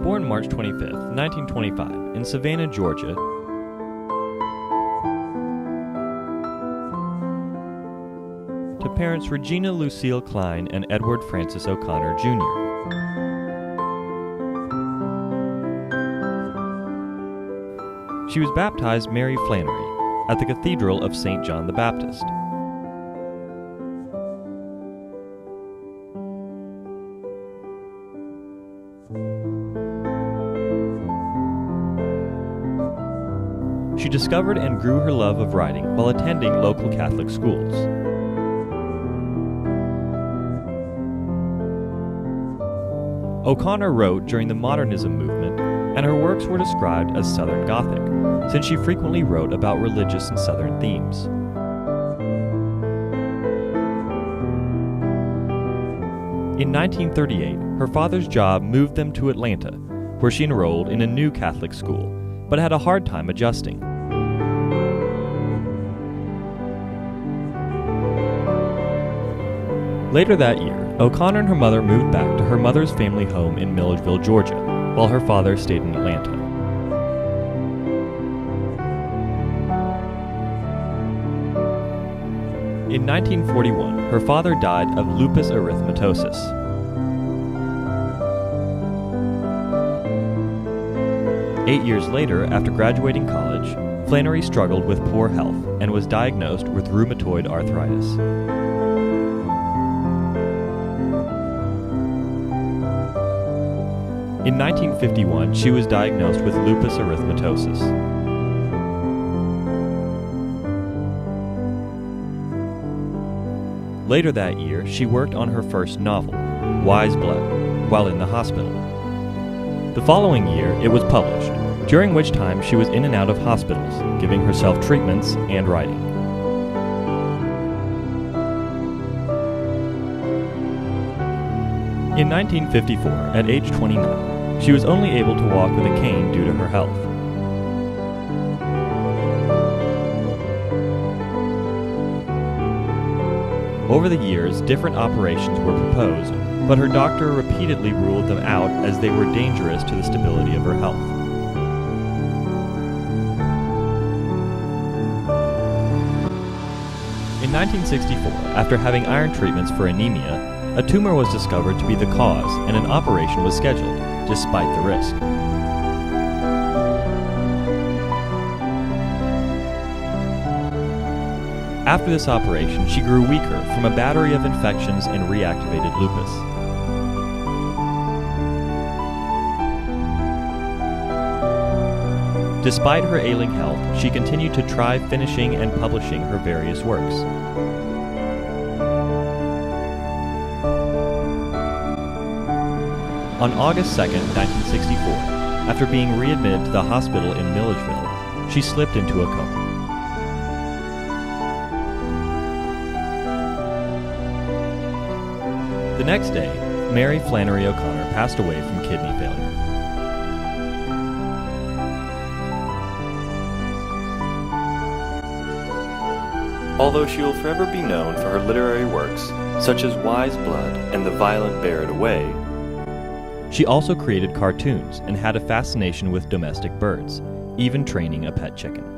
Born March 25, 1925, in Savannah, Georgia, to parents Regina Lucille Klein and Edward Francis O'Connor, Jr. She was baptized Mary Flannery at the Cathedral of St. John the Baptist. She discovered and grew her love of writing while attending local Catholic schools. O'Connor wrote during the Modernism movement, and her works were described as Southern Gothic, since she frequently wrote about religious and Southern themes. In 1938, her father's job moved them to Atlanta, where she enrolled in a new Catholic school, but had a hard time adjusting. Later that year, O'Connor and her mother moved back to her mother's family home in Milledgeville, Georgia, while her father stayed in Atlanta. In 1941, her father died of lupus erythematosus. Eight years later, after graduating college, Flannery struggled with poor health and was diagnosed with rheumatoid arthritis. In 1951, she was diagnosed with lupus erythematosus. Later that year, she worked on her first novel, Wise Blood, while in the hospital. The following year, it was published, during which time she was in and out of hospitals, giving herself treatments and writing. In 1954, at age 29, she was only able to walk with a cane due to her health. Over the years, different operations were proposed, but her doctor repeatedly ruled them out as they were dangerous to the stability of her health. In 1964, after having iron treatments for anemia, a tumor was discovered to be the cause and an operation was scheduled, despite the risk. After this operation, she grew weaker from a battery of infections and reactivated lupus. Despite her ailing health, she continued to try finishing and publishing her various works. On August 2, 1964, after being readmitted to the hospital in Milledgeville, she slipped into a coma. The next day, Mary Flannery O'Connor passed away from kidney failure. Although she will forever be known for her literary works, such as Wise Blood and The Violent Bear It Away, she also created cartoons and had a fascination with domestic birds, even training a pet chicken.